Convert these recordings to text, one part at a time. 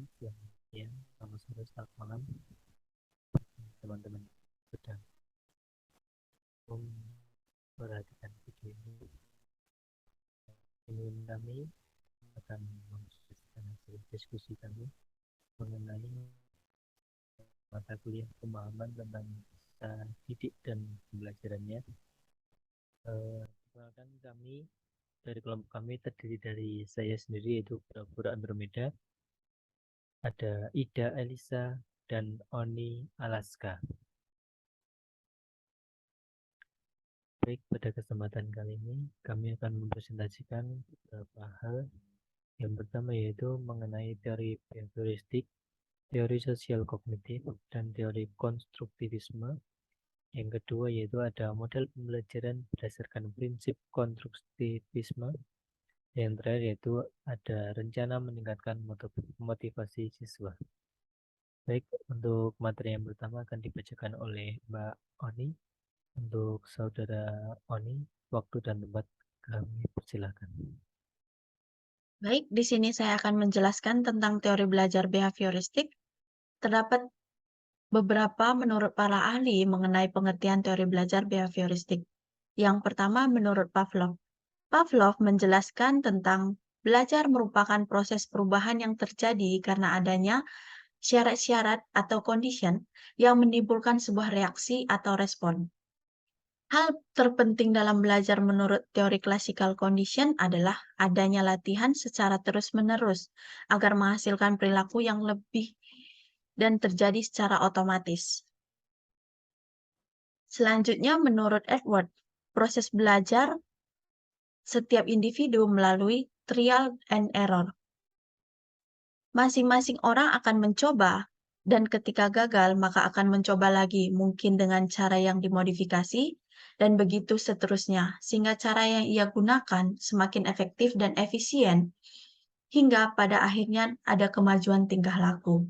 siang, ya, selamat sore, selamat malam, teman-teman sedang memperhatikan video ini kami akan memperhatikan hasil diskusi kami mengenai mata kuliah pemahaman tentang didik dan pembelajarannya. Perkenalkan kami dari kelompok kami terdiri dari saya sendiri yaitu Pura-Pura Andromeda, ada Ida Elisa dan Oni Alaska. Baik, pada kesempatan kali ini kami akan mempresentasikan beberapa hal. Yang pertama yaitu mengenai teori behavioristik, teori sosial kognitif, dan teori konstruktivisme. Yang kedua yaitu ada model pembelajaran berdasarkan prinsip konstruktivisme. Yang terakhir yaitu ada rencana meningkatkan motivasi siswa. Baik, untuk materi yang pertama akan dibacakan oleh Mbak Oni. Untuk saudara Oni, waktu dan tempat kami persilahkan. Baik, di sini saya akan menjelaskan tentang teori belajar behavioristik. Terdapat beberapa menurut para ahli mengenai pengertian teori belajar behavioristik. Yang pertama menurut Pavlov. Pavlov menjelaskan tentang belajar merupakan proses perubahan yang terjadi karena adanya syarat-syarat atau condition yang menimbulkan sebuah reaksi atau respon. Hal terpenting dalam belajar menurut teori classical condition adalah adanya latihan secara terus-menerus agar menghasilkan perilaku yang lebih dan terjadi secara otomatis. Selanjutnya, menurut Edward, proses belajar setiap individu melalui trial and error. Masing-masing orang akan mencoba, dan ketika gagal, maka akan mencoba lagi, mungkin dengan cara yang dimodifikasi, dan begitu seterusnya, sehingga cara yang ia gunakan semakin efektif dan efisien, hingga pada akhirnya ada kemajuan tingkah laku.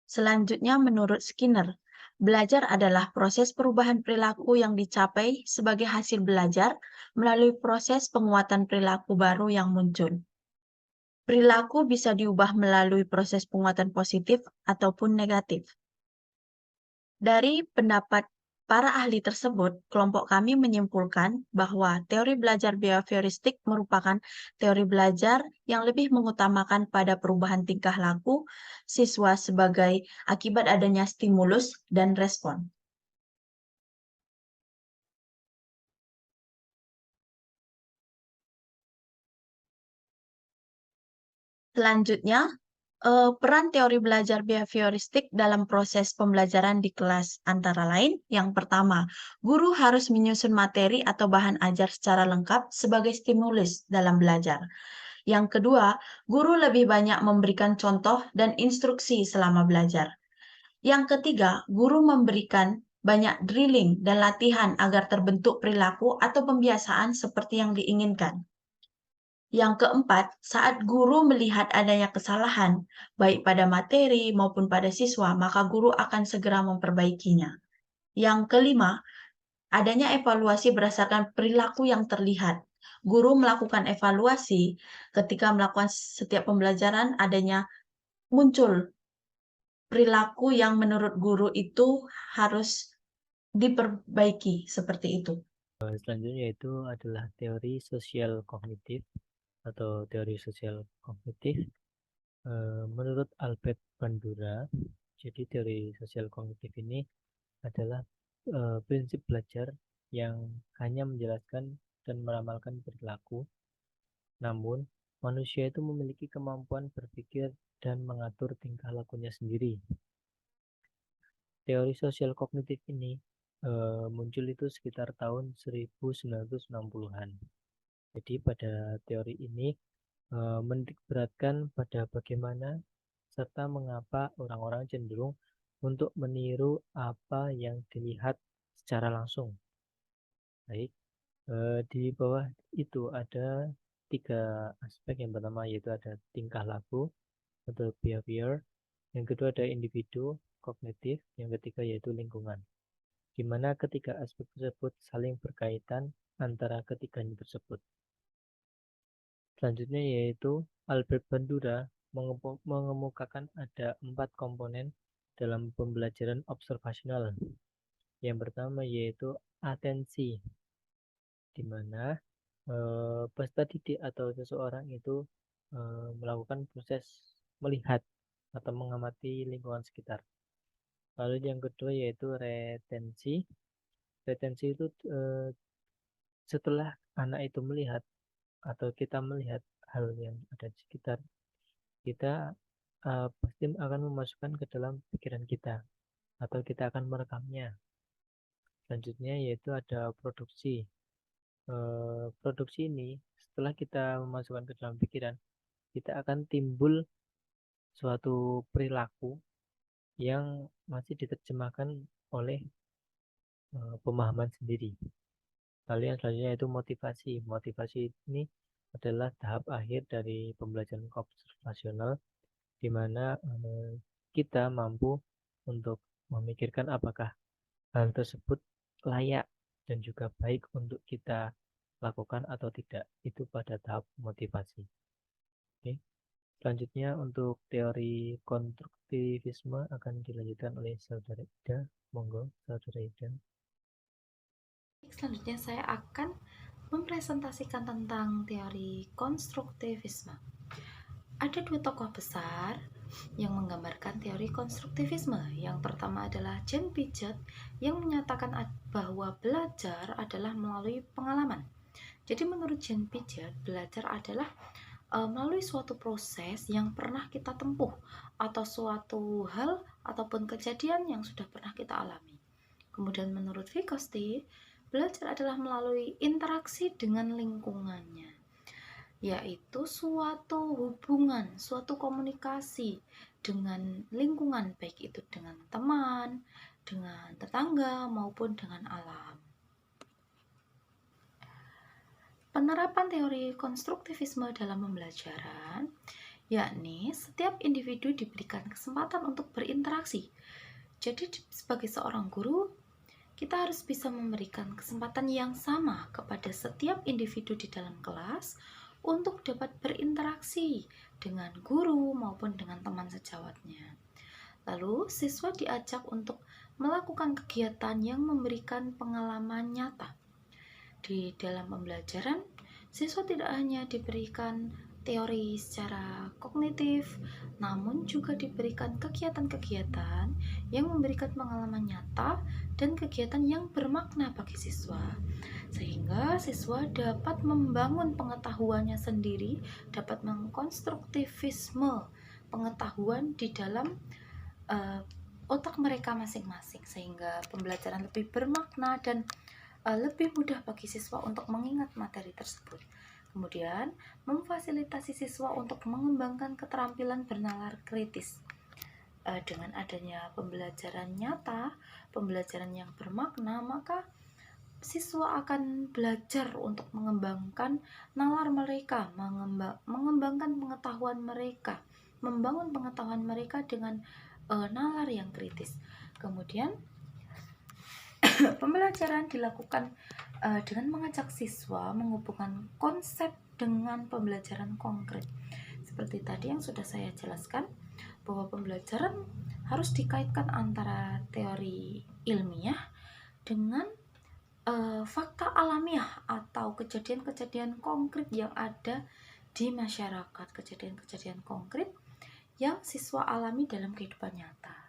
Selanjutnya, menurut Skinner, belajar adalah proses perubahan perilaku yang dicapai sebagai hasil belajar melalui proses penguatan perilaku baru yang muncul. Perilaku bisa diubah melalui proses penguatan positif ataupun negatif. Dari pendapat para ahli tersebut, kelompok kami menyimpulkan bahwa teori belajar behavioristik merupakan teori belajar yang lebih mengutamakan pada perubahan tingkah laku siswa sebagai akibat adanya stimulus dan respon. Selanjutnya, peran teori belajar behavioristik dalam proses pembelajaran di kelas antara lain, yang pertama, guru harus menyusun materi atau bahan ajar secara lengkap sebagai stimulus dalam belajar. Yang kedua, guru lebih banyak memberikan contoh dan instruksi selama belajar. Yang ketiga, guru memberikan banyak drilling dan latihan agar terbentuk perilaku atau pembiasaan seperti yang diinginkan. Yang keempat, saat guru melihat adanya kesalahan, baik pada materi maupun pada siswa, maka guru akan segera memperbaikinya. Yang kelima, adanya evaluasi berdasarkan perilaku yang terlihat. Guru melakukan evaluasi ketika melakukan setiap pembelajaran adanya muncul perilaku yang menurut guru itu harus diperbaiki seperti itu. Selanjutnya yaitu adalah teori sosial kognitif atau teori sosial kognitif. Menurut Albert Bandura, jadi teori sosial kognitif ini adalah prinsip belajar yang hanya menjelaskan dan meramalkan perilaku, namun manusia itu memiliki kemampuan berpikir dan mengatur tingkah lakunya sendiri. Teori sosial kognitif ini muncul itu sekitar tahun 1960-an. Jadi pada teori ini menitik beratkan pada bagaimana serta mengapa orang-orang cenderung untuk meniru apa yang dilihat secara langsung. Baik, di bawah itu ada tiga aspek. Yang pertama yaitu ada tingkah laku atau behavior. Yang kedua ada individu, kognitif. Yang ketiga yaitu lingkungan. Di mana ketiga aspek tersebut saling berkaitan antara ketiganya tersebut. Selanjutnya yaitu Albert Bandura mengemukakan ada 4 komponen dalam pembelajaran observasional. Yang pertama yaitu atensi, di mana peserta didik atau seseorang itu melakukan proses melihat atau mengamati lingkungan sekitar. Lalu yang kedua yaitu retensi. Retensi itu setelah anak itu melihat atau kita melihat hal yang ada di sekitar, kita pasti akan memasukkan ke dalam pikiran kita atau kita akan merekamnya. Selanjutnya yaitu ada produksi. Produksi ini setelah kita memasukkan ke dalam pikiran, kita akan timbul suatu perilaku yang masih diterjemahkan oleh pemahaman sendiri. Lalu yang selanjutnya itu motivasi. Motivasi ini adalah tahap akhir dari pembelajaran observasional, di mana kita mampu untuk memikirkan apakah hal tersebut layak dan juga baik untuk kita lakukan atau tidak. Itu pada tahap motivasi. Oke. Selanjutnya untuk teori konstruktivisme akan dilanjutkan oleh Saudara Ida. Monggo, Saudara Ida. Selanjutnya saya akan mempresentasikan tentang teori konstruktivisme. Ada 2 tokoh besar yang menggambarkan teori konstruktivisme. Yang pertama adalah Jean Piaget yang menyatakan bahwa belajar adalah melalui pengalaman. Jadi menurut Jean Piaget, belajar adalah melalui suatu proses yang pernah kita tempuh atau suatu hal ataupun kejadian yang sudah pernah kita alami. Kemudian menurut Vygotsky, belajar adalah melalui interaksi dengan lingkungannya, yaitu suatu hubungan, suatu komunikasi dengan lingkungan, baik itu dengan teman, dengan tetangga, maupun dengan alam. Penerapan teori konstruktivisme dalam pembelajaran, yakni setiap individu diberikan kesempatan untuk berinteraksi. Jadi sebagai seorang guru, kita harus bisa memberikan kesempatan yang sama kepada setiap individu di dalam kelas untuk dapat berinteraksi dengan guru maupun dengan teman sejawatnya. Lalu, siswa diajak untuk melakukan kegiatan yang memberikan pengalaman nyata. Di dalam pembelajaran, siswa tidak hanya diberikan teori secara kognitif, namun juga diberikan kegiatan-kegiatan yang memberikan pengalaman nyata dan kegiatan yang bermakna bagi siswa, sehingga siswa dapat membangun pengetahuannya sendiri, dapat mengkonstruktivisme pengetahuan di dalam otak mereka masing-masing, sehingga pembelajaran lebih bermakna dan lebih mudah bagi siswa untuk mengingat materi tersebut. Kemudian, memfasilitasi siswa untuk mengembangkan keterampilan bernalar kritis. Dengan adanya pembelajaran nyata, pembelajaran yang bermakna, maka siswa akan belajar untuk mengembangkan nalar mereka, mengembangkan pengetahuan mereka, membangun pengetahuan mereka dengan nalar yang kritis. Kemudian, pembelajaran dilakukan dengan mengajak siswa menghubungkan konsep dengan pembelajaran konkret. Seperti tadi yang sudah saya jelaskan, bahwa pembelajaran harus dikaitkan antara teori ilmiah dengan fakta alamiah atau kejadian-kejadian konkret yang ada di masyarakat, kejadian-kejadian konkret yang siswa alami dalam kehidupan nyata.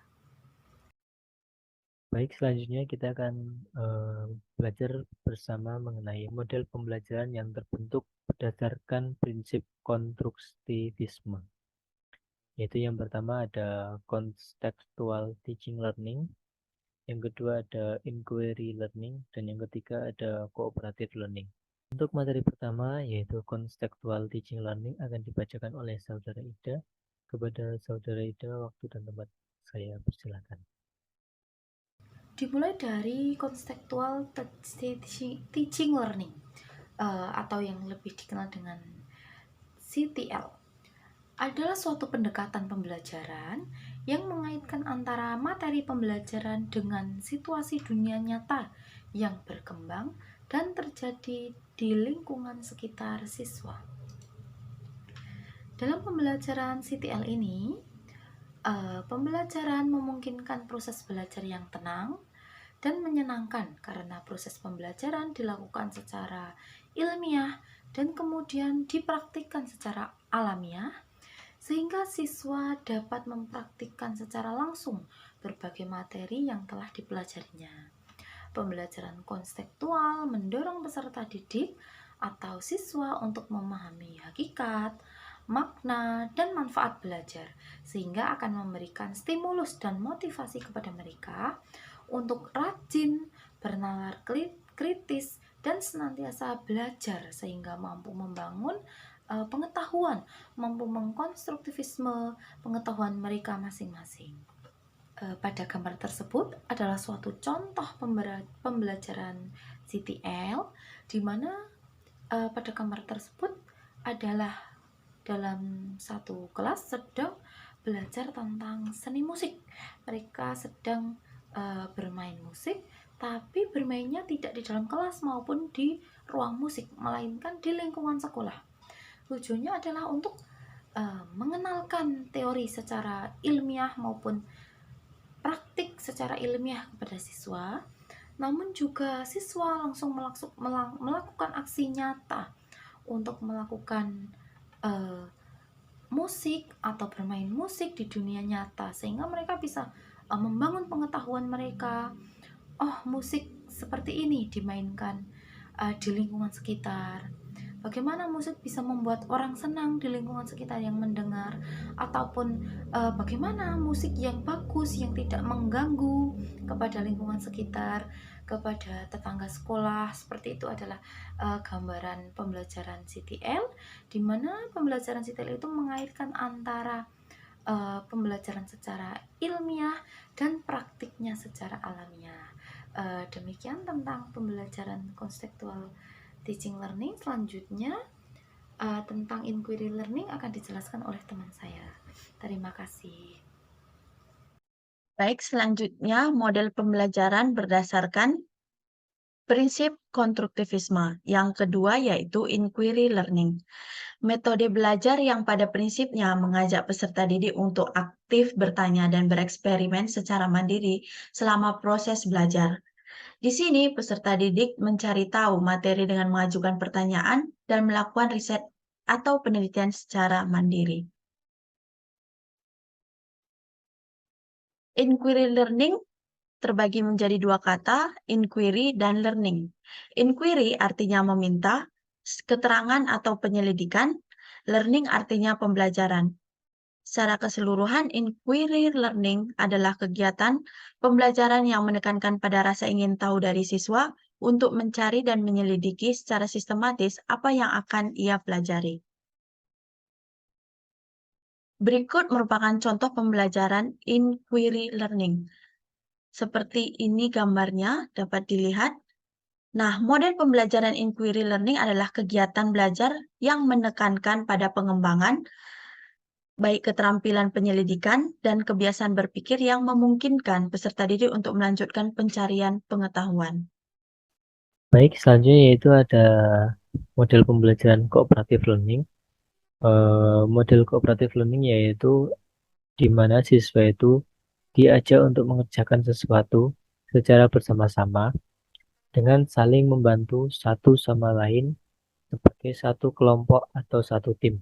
Baik, selanjutnya kita akan belajar bersama mengenai model pembelajaran yang terbentuk berdasarkan prinsip konstruktivisme. Yaitu yang pertama ada contextual teaching learning, yang kedua ada inquiry learning, dan yang ketiga ada cooperative learning. Untuk materi pertama yaitu contextual teaching learning akan dibacakan oleh Saudara Ida. Kepada Saudara Ida, waktu dan tempat saya persilakan. Dimulai dari contextual teaching learning atau yang lebih dikenal dengan CTL, adalah suatu pendekatan pembelajaran yang mengaitkan antara materi pembelajaran dengan situasi dunia nyata yang berkembang dan terjadi di lingkungan sekitar siswa. Dalam pembelajaran CTL ini, pembelajaran memungkinkan proses belajar yang tenang dan menyenangkan karena proses pembelajaran dilakukan secara ilmiah dan kemudian dipraktikkan secara alamiah, sehingga siswa dapat mempraktikkan secara langsung berbagai materi yang telah dipelajarinya. Pembelajaran konseptual mendorong peserta didik atau siswa untuk memahami hakikat, makna, dan manfaat belajar, sehingga akan memberikan stimulus dan motivasi kepada mereka untuk rajin, bernalar kritis, dan senantiasa belajar sehingga mampu membangun pengetahuan, mampu mengkonstruktivisme pengetahuan mereka masing-masing. Pada gambar tersebut adalah suatu contoh pembelajaran CTL, di mana pada gambar tersebut adalah dalam satu kelas sedang belajar tentang seni musik. Mereka sedang bermain musik, tapi bermainnya tidak di dalam kelas maupun di ruang musik, melainkan di lingkungan sekolah. Tujuannya adalah untuk mengenalkan teori secara ilmiah maupun praktik secara ilmiah kepada siswa, namun juga siswa langsung melakukan aksi nyata untuk melakukan musik atau bermain musik di dunia nyata, sehingga mereka bisa membangun pengetahuan mereka. Oh, musik seperti ini dimainkan di lingkungan sekitar. Bagaimana musik bisa membuat orang senang di lingkungan sekitar yang mendengar, ataupun bagaimana musik yang bagus yang tidak mengganggu kepada lingkungan sekitar, kepada tetangga sekolah. Seperti itu adalah gambaran pembelajaran CTL, di mana pembelajaran CTL itu mengaitkan antara pembelajaran secara ilmiah dan praktiknya secara alamiah. Demikian tentang pembelajaran konseptual teaching learning. Selanjutnya tentang inquiry learning akan dijelaskan oleh teman saya. Terima kasih. Baik, selanjutnya model pembelajaran berdasarkan prinsip konstruktivisme. Yang kedua yaitu inquiry learning. Metode belajar yang pada prinsipnya mengajak peserta didik untuk aktif bertanya dan bereksperimen secara mandiri selama proses belajar. Di sini, peserta didik mencari tahu materi dengan mengajukan pertanyaan dan melakukan riset atau penelitian secara mandiri. Inquiry learning terbagi menjadi dua kata, inquiry dan learning. Inquiry artinya meminta, keterangan atau penyelidikan, learning artinya pembelajaran. Secara keseluruhan, inquiry learning adalah kegiatan pembelajaran yang menekankan pada rasa ingin tahu dari siswa untuk mencari dan menyelidiki secara sistematis apa yang akan ia pelajari. Berikut merupakan contoh pembelajaran inquiry learning. Seperti ini gambarnya dapat dilihat. Nah, model pembelajaran inquiry learning adalah kegiatan belajar yang menekankan pada pengembangan baik keterampilan penyelidikan dan kebiasaan berpikir yang memungkinkan peserta didik untuk melanjutkan pencarian pengetahuan. Baik, selanjutnya yaitu ada model pembelajaran cooperative learning. Model cooperative learning yaitu di mana siswa itu diajak untuk mengerjakan sesuatu secara bersama-sama dengan saling membantu satu sama lain sebagai satu kelompok atau satu tim.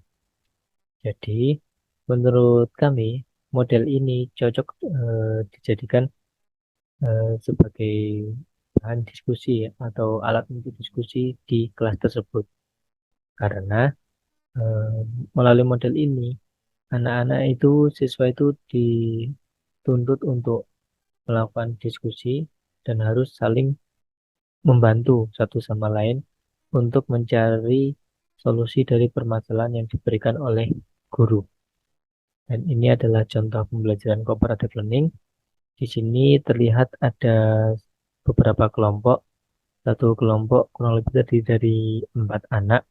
Jadi, menurut kami, model ini cocok dijadikan sebagai bahan diskusi atau alat untuk diskusi di kelas tersebut. Karena melalui model ini, anak-anak itu, siswa itu dituntut untuk melakukan diskusi dan harus saling membantu satu sama lain untuk mencari solusi dari permasalahan yang diberikan oleh guru. Dan ini adalah contoh pembelajaran cooperative learning. Di sini terlihat ada beberapa kelompok. Satu kelompok kurang lebih terdiri dari 4 anak.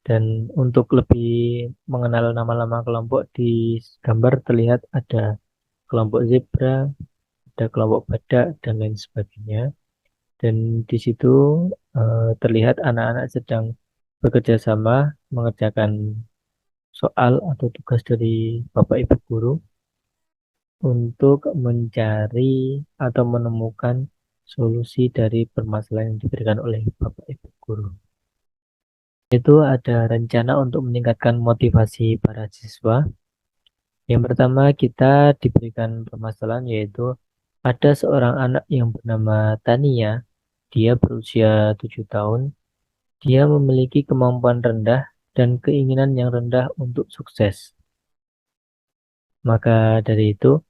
Dan untuk lebih mengenal nama-nama kelompok, di gambar terlihat ada kelompok zebra, ada kelompok badak, dan lain sebagainya. Dan di situ terlihat anak-anak sedang bekerja sama mengerjakan soal atau tugas dari Bapak Ibu guru untuk mencari atau menemukan solusi dari permasalahan yang diberikan oleh Bapak Ibu guru. Itu ada rencana untuk meningkatkan motivasi para siswa. Yang pertama, kita diberikan permasalahan yaitu ada seorang anak yang bernama Tania. Dia berusia 7 tahun. Dia memiliki kemampuan rendah dan keinginan yang rendah untuk sukses. Maka dari itu,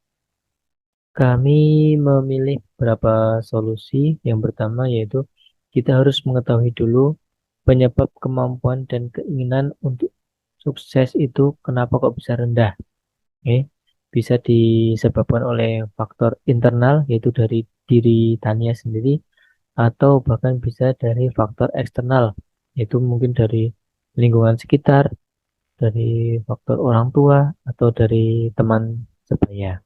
kami memilih beberapa solusi. Yang pertama yaitu kita harus mengetahui dulu penyebab kemampuan dan keinginan untuk sukses itu kenapa kok bisa rendah. Oke, bisa disebabkan oleh faktor internal yaitu dari diri Tania sendiri atau bahkan bisa dari faktor eksternal yaitu mungkin dari lingkungan sekitar, dari faktor orang tua atau dari teman sebaya.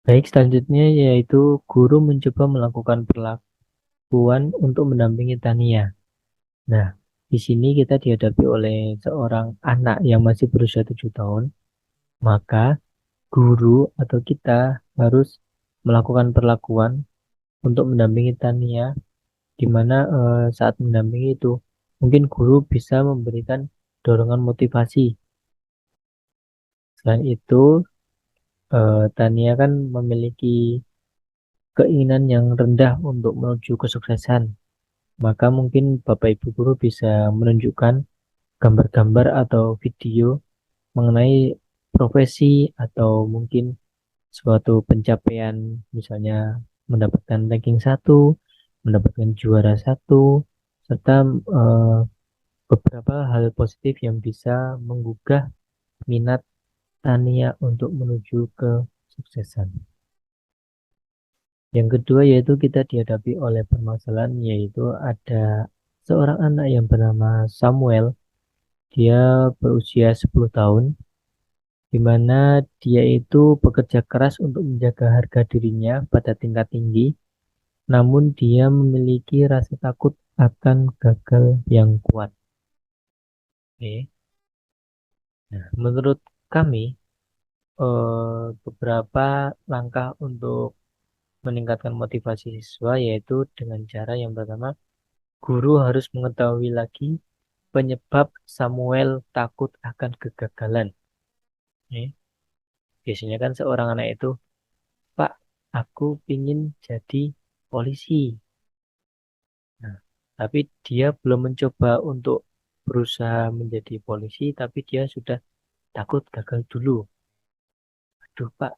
Baik, selanjutnya yaitu guru mencoba melakukan perlakuan untuk mendampingi Tania. Nah, di sini kita dihadapi oleh seorang anak yang masih berusia 7 tahun, maka guru atau kita harus melakukan perlakuan untuk mendampingi Tania, di mana saat mendampingi itu mungkin guru bisa memberikan dorongan motivasi. Selain itu, Tania kan memiliki keinginan yang rendah untuk menuju kesuksesan, maka mungkin Bapak Ibu guru bisa menunjukkan gambar-gambar atau video mengenai profesi atau mungkin suatu pencapaian, misalnya mendapatkan ranking 1, mendapatkan juara 1, serta beberapa hal positif yang bisa menggugah minat Tania untuk menuju kesuksesan. Yang kedua yaitu kita dihadapi oleh permasalahan yaitu ada seorang anak yang bernama Samuel. Dia berusia 10 tahun, di mana dia itu bekerja keras untuk menjaga harga dirinya pada tingkat tinggi, namun dia memiliki rasa takut akan gagal yang kuat. Oke. Nah, menurut kami, beberapa langkah untuk meningkatkan motivasi siswa yaitu dengan cara yang pertama, guru harus mengetahui lagi penyebab Samuel takut akan kegagalan. Biasanya kan seorang anak itu, Pak, aku pingin jadi polisi. Nah, tapi dia belum mencoba untuk berusaha menjadi polisi, tapi dia sudah takut gagal dulu. Aduh, Pak,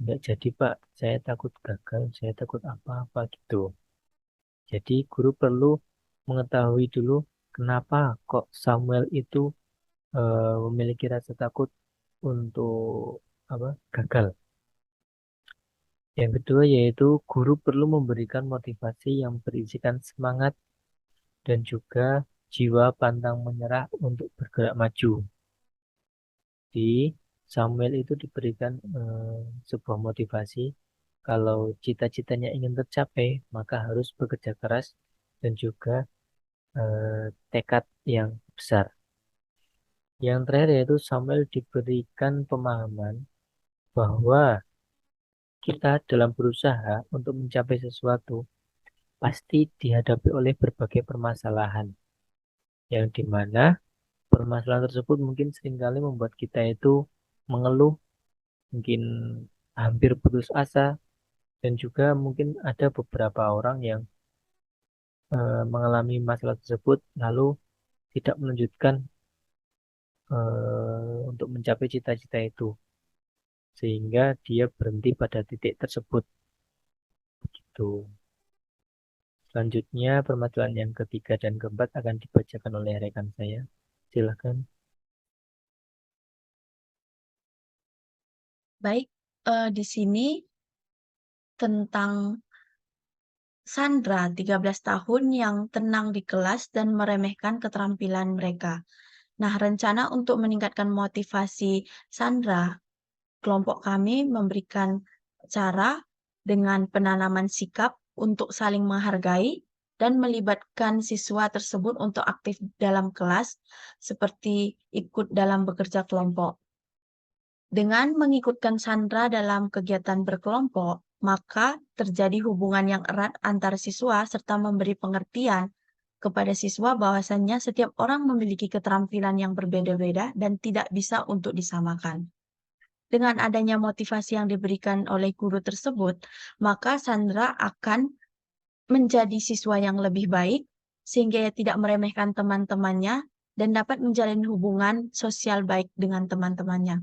nggak jadi, Pak. Saya takut gagal, saya takut apa-apa gitu. Jadi guru perlu mengetahui dulu kenapa kok Samuel itu memiliki rasa takut untuk gagal. Yang kedua yaitu guru perlu memberikan motivasi yang berisikan semangat dan juga jiwa pantang menyerah untuk bergerak maju. Di Samuel itu diberikan sebuah motivasi kalau cita-citanya ingin tercapai maka harus bekerja keras dan juga tekad yang besar. Yang terakhir yaitu Samuel diberikan pemahaman bahwa kita dalam berusaha untuk mencapai sesuatu pasti dihadapi oleh berbagai permasalahan, yang dimana permasalahan tersebut mungkin seringkali membuat kita itu mengeluh, mungkin hampir putus asa, dan juga mungkin ada beberapa orang yang mengalami masalah tersebut lalu tidak melanjutkan untuk mencapai cita-cita itu, sehingga dia berhenti pada titik tersebut. Gitu. Selanjutnya, permasalahan yang ketiga dan keempat akan dibacakan oleh rekan saya. Silakan. Baik, di sini tentang Sandra, 13 tahun yang tenang di kelas dan meremehkan keterampilan mereka. Nah, rencana untuk meningkatkan motivasi Sandra, kelompok kami memberikan cara dengan penanaman sikap untuk saling menghargai, dan melibatkan siswa tersebut untuk aktif dalam kelas, seperti ikut dalam bekerja kelompok. Dengan mengikutkan Sandra dalam kegiatan berkelompok, maka terjadi hubungan yang erat antar siswa serta memberi pengertian kepada siswa bahwasannya setiap orang memiliki keterampilan yang berbeda-beda dan tidak bisa untuk disamakan. Dengan adanya motivasi yang diberikan oleh guru tersebut, maka Sandra akan menjadi siswa yang lebih baik, sehingga ia tidak meremehkan teman-temannya dan dapat menjalin hubungan sosial baik dengan teman-temannya.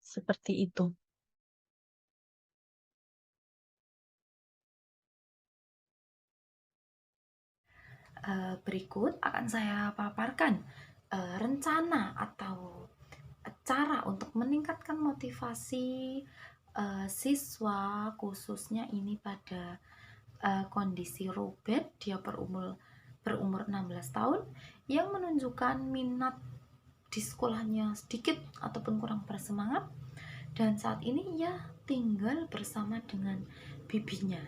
Seperti itu. Berikut akan saya paparkan rencana atau cara untuk meningkatkan motivasi siswa, khususnya ini pada kondisi Robert, dia berumur 16 tahun, yang menunjukkan minat di sekolahnya sedikit ataupun kurang bersemangat, dan saat ini ia tinggal bersama dengan bibinya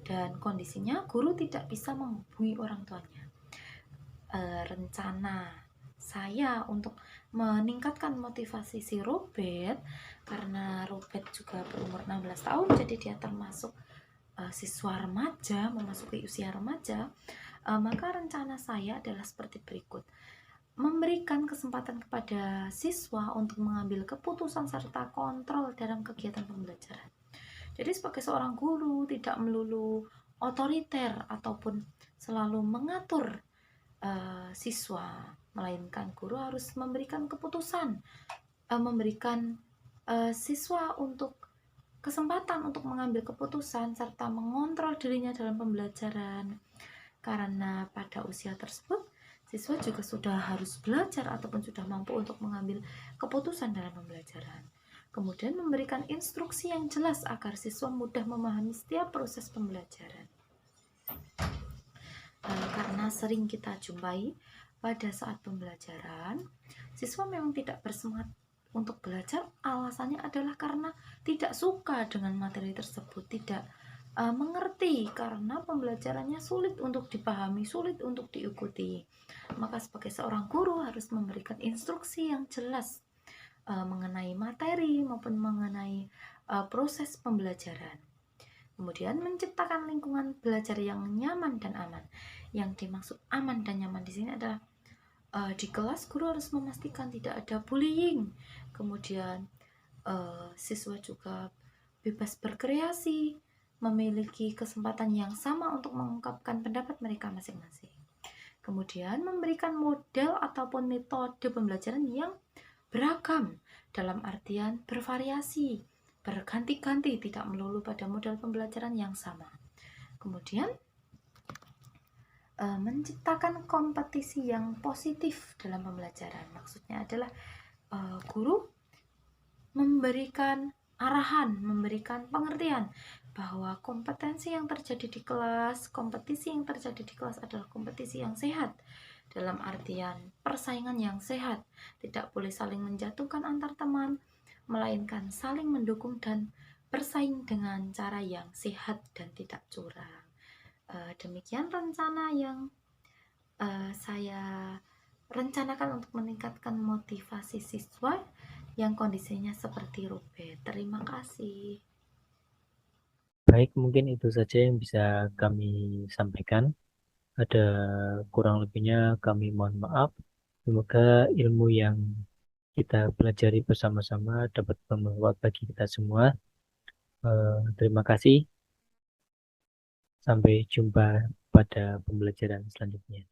dan kondisinya guru tidak bisa menghubungi orang tuanya. Rencana saya untuk meningkatkan motivasi si Robert, karena Robert juga berumur 16 tahun, jadi dia termasuk siswa remaja, memasuki usia remaja, maka rencana saya adalah seperti berikut. Memberikan kesempatan kepada siswa untuk mengambil keputusan serta kontrol dalam kegiatan pembelajaran. Jadi sebagai seorang guru tidak melulu otoriter ataupun selalu mengatur siswa, melainkan guru harus memberikan keputusan, memberikan siswa untuk kesempatan untuk mengambil keputusan serta mengontrol dirinya dalam pembelajaran. Karena pada usia tersebut siswa juga sudah harus belajar ataupun sudah mampu untuk mengambil keputusan dalam pembelajaran. Kemudian memberikan instruksi yang jelas agar siswa mudah memahami setiap proses pembelajaran. Karena sering kita jumpai pada saat pembelajaran, siswa memang tidak bersemangat untuk belajar, alasannya adalah karena tidak suka dengan materi tersebut, tidak mengerti karena pembelajarannya sulit untuk dipahami, sulit untuk diikuti. Maka sebagai seorang guru harus memberikan instruksi yang jelas mengenai materi maupun mengenai proses pembelajaran. Kemudian menciptakan lingkungan belajar yang nyaman dan aman. Yang dimaksud aman dan nyaman di sini adalah di kelas guru harus memastikan tidak ada bullying. Kemudian siswa juga bebas berkreasi, memiliki kesempatan yang sama untuk mengungkapkan pendapat mereka masing-masing. Kemudian memberikan model ataupun metode pembelajaran yang beragam, dalam artian bervariasi, berganti-ganti, tidak melulu pada model pembelajaran yang sama. Kemudian menciptakan kompetisi yang positif dalam pembelajaran. Maksudnya adalah guru memberikan arahan, memberikan pengertian bahwa kompetensi yang terjadi di kelas, kompetisi yang terjadi di kelas adalah kompetisi yang sehat, dalam artian persaingan yang sehat, tidak boleh saling menjatuhkan antar teman, melainkan saling mendukung dan bersaing dengan cara yang sehat dan tidak curang. Demikian rencana yang saya rencanakan untuk meningkatkan motivasi siswa yang kondisinya seperti Robert. Terima kasih. Baik, mungkin itu saja yang bisa kami sampaikan. Ada kurang lebihnya kami mohon maaf. Semoga ilmu yang kita pelajari bersama-sama dapat bermanfaat bagi kita semua. Terima kasih. Sampai jumpa pada pembelajaran selanjutnya.